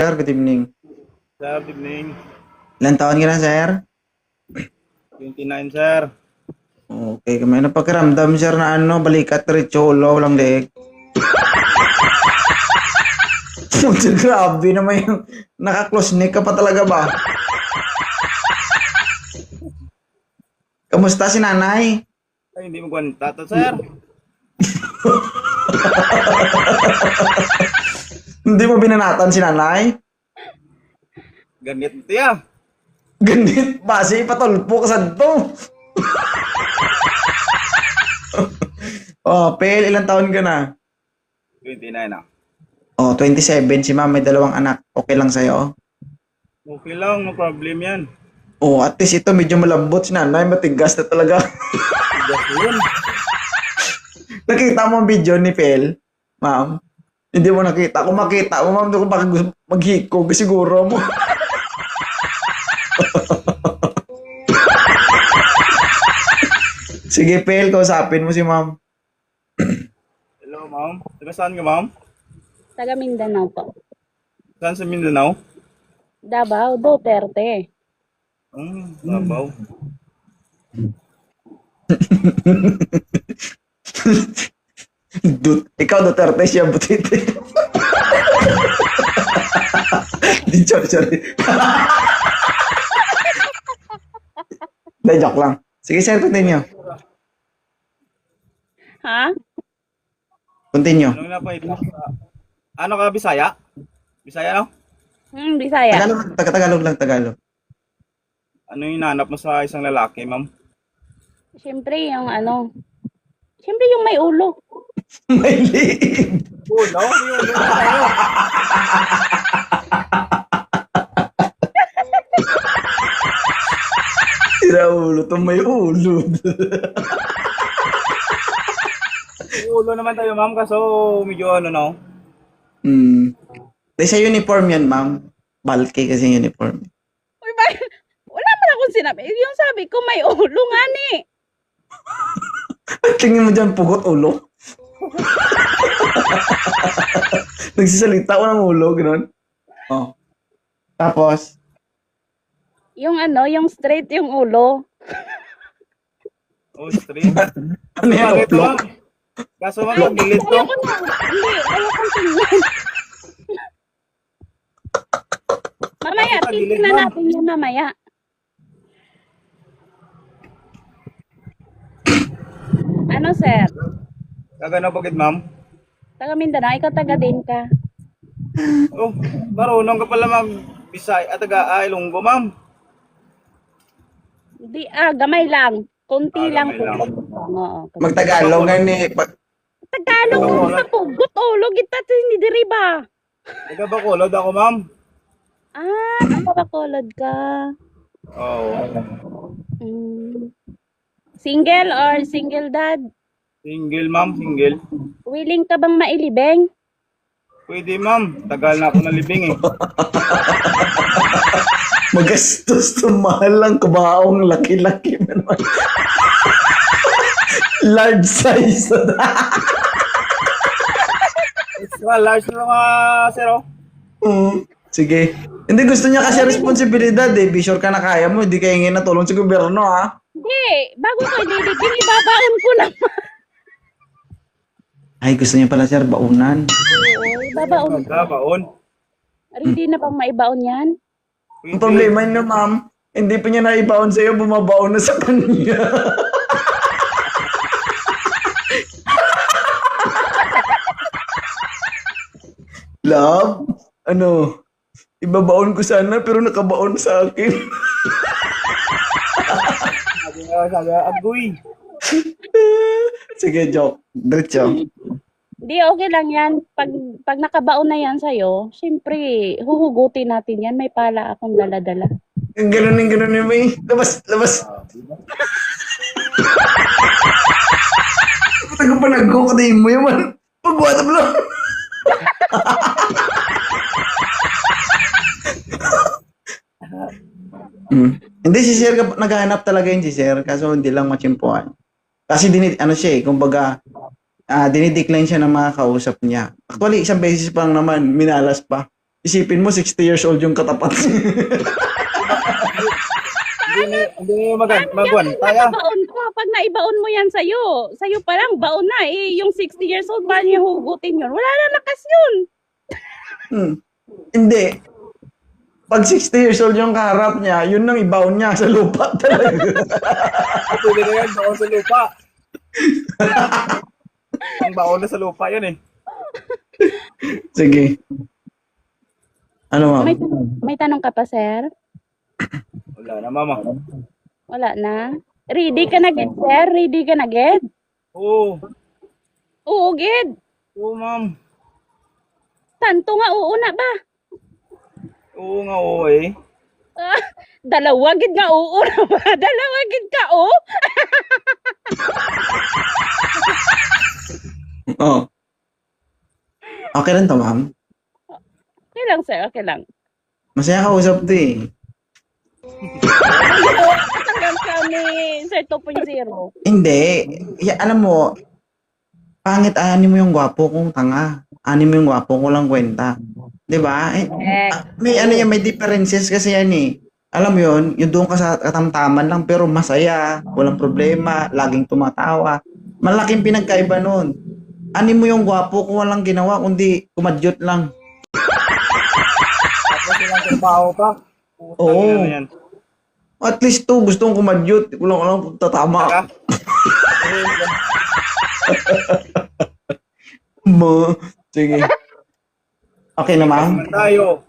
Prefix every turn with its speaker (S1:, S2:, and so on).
S1: Sir, good evening.
S2: Sir, good evening.
S1: Ilan taon ka na, sir?
S2: 29, sir.
S1: Okay, may napakiramdam, sir, na ano, balikat, ritsolo, walang leeg. Grabe naman yung naka-close neck ka pa talaga ba? Kamusta si nanay?
S2: Ay, hindi mo kwenta to, sir.
S1: Hindi mo binanatan si nanay?
S2: Ganit tiya.
S1: Ganit, base, patulpo ka sa to. Oh, Pel, ilang taon ka na?
S2: 29 na.
S1: Oh, 27, si ma'am, may dalawang anak. Okay lang sa'yo?
S2: Okay lang, no problem yan.
S1: Oh, at least ito, medyo malambot si nanay, matigas na talaga.
S2: Just yun.
S1: Nakita mo ang video ni Pel, ma'am? Hindi mo nakita. Kung makita mo, ma'am, kung baka gusto maghikog, siguro mo. Sige, Pel, kausapin mo si ma'am.
S2: Hello, ma'am. Taga saan ka, ma'am?
S3: Taga Mindanao po.
S2: Saan sa Mindanao?
S3: Davao, Duterte.
S2: Sabaw.
S1: Ikaw, Duterte, siya Butite. Sorry. Hindi, joke lang. Sige, sir, continue.
S3: Ha?
S1: Continue.
S2: Ano na pa ito? Ano ka, Bisaya? Bisaya, no?
S3: Bisaya.
S1: Tagalog lang, Tagalog.
S2: Ano yung hinanap mo sa isang lalaki, ma'am?
S3: Siyempre siyempre yung may ulo.
S1: May liig.
S2: Ulo? Yung sa'yo.
S1: Tira ulo, to may ulo.
S2: Ulo naman tayo, ma'am, kaso medyo ano, no?
S1: Sa uniform yan, ma'am. Bulky kasi yung uniform.
S3: Uy, wala man akong sinabi. Yung sabi ko may ulo nga ni.
S1: Tingin mo dyan, pugot ulo. Nagsisalita ko ng ulo, gano'n. Oh. Tapos,
S3: Yung straight yung ulo.
S2: Oh, straight.
S1: ano yan,
S2: Bakit,
S1: ulo?
S2: ma'am? Kaso, ma'am, pag-delete to.
S3: Ayokong tingnan. Mamaya, titignan natin yan mamaya. Ano, sir?
S2: Kagano bakit, ma'am?
S3: Taga Mindanao, ikaw taga din ka.
S2: Oh, marunong ka pala mag-Bisaya at taga Ilonggo, ma'am.
S3: Di, gamay lang. Kunti lang po.
S2: Gamay lang.
S3: Oo.
S1: Magtagalog nga ni...
S3: Tagalog
S2: Oo,
S3: ko sa pugot ulo kita hindi diri ba?
S2: Taga Bacolod ako, ma'am.
S3: Nakabakolod ka.
S2: Oo.
S3: Single or single dad?
S2: Single, ma'am, single.
S3: Willing ka bang mailibeng?
S2: Pwede, ma'am. Tagal na ako nalibing, eh.
S1: Magastos to mahal lang kabaong laki-laki naman. Large size.
S2: Extra large na mga sir, oh.
S1: Sige. Hindi, gusto niya kasi responsibilidad eh. Be sure ka na kaya mo. Hindi ka hingin na tulong sa gobyerno ha.
S3: Hindi. Bago ko ililibing, ibabaon ko naman.
S1: Ay, gusto niya pala sir, baunan.
S3: Oo, ibabaon ko.
S2: Baon.
S3: Hindi na bang maibaon yan?
S1: Ang problema niya ma'am, hindi pa niya naibaon sa'yo, bumabaon na sa kanya. Love? Ano? Ibabaon ko sana pero nakabaon sa akin.
S2: Sabi, agoy.
S1: Sige, joke. Diretso.
S3: Hindi, okay lang yan. Pag nakabaon na yan sa'yo, siyempre, huhugutin natin yan. May pala akong dala-dala.
S1: Ganunin mo eh. Labas. Tago pa nag-go mo yaman. Pagwatap lang. Hindi, si Sir, naghahanap talaga yun si Sir, kaso hindi lang matsimpuan. Kasi ano siya eh, kumbaga, dinidecline siya ng mga kausap niya. Actually, isang beses pa lang naman, minalas pa. Isipin mo, 60 years old yung katapat.
S2: Hindi magwan. Taya.
S3: Baon ka. Pag naibaon mo yan sa'yo pa lang, baon na. Eh, yung 60 years old, paano niya hugutin yun? Wala na lakas yun.
S1: Hindi. Pag 60 years old yung kaharap niya, yun nang ibaon niya sa lupa talaga.
S2: Pwede na yan, baon sa lupa. Ang baon na sa lupa yan eh.
S1: Sige. Ano, ma'am?
S3: May tanong ka pa, sir?
S2: Wala na, mama.
S3: Wala na. Ready ka na, Ged, sir? Ready ka na, Ged?
S2: Oo.
S3: Oo, Ged.
S2: Oo, ma'am.
S3: Tanto nga, oo na ba?
S2: Oo nga, oo eh.
S3: Dalawa, Ged nga, oo na ba? Dalawa, Ged ka, oo?
S1: Oh. Okay lang to, ma'am.
S3: Okay lang, sir. Okay lang.
S1: Masaya ka usap to eh.
S3: Hanggang kami, sir, 2.0.
S1: Hindi. Alam mo, pangit ani mo yung gwapo kong tanga. Ani mo yung gwapo ko lang kwenta. 'Di ba? May ano yan, may differences kasi yan eh. Alam mo yun, yung doon ka sa katamtaman lang pero masaya, walang problema, laging tumatawa. Malaking pinagkaiba nun. Ani mo yung gwapo ko walang ginawa kundi kumadyot lang.
S2: Tapos ilang trabaho pa.
S1: Oo.
S2: Ano yan?
S1: At least to, gustong kumadyot. Kulang tatama.
S2: Saka?
S1: Sige. Okay na, ma'am?
S2: Tayo.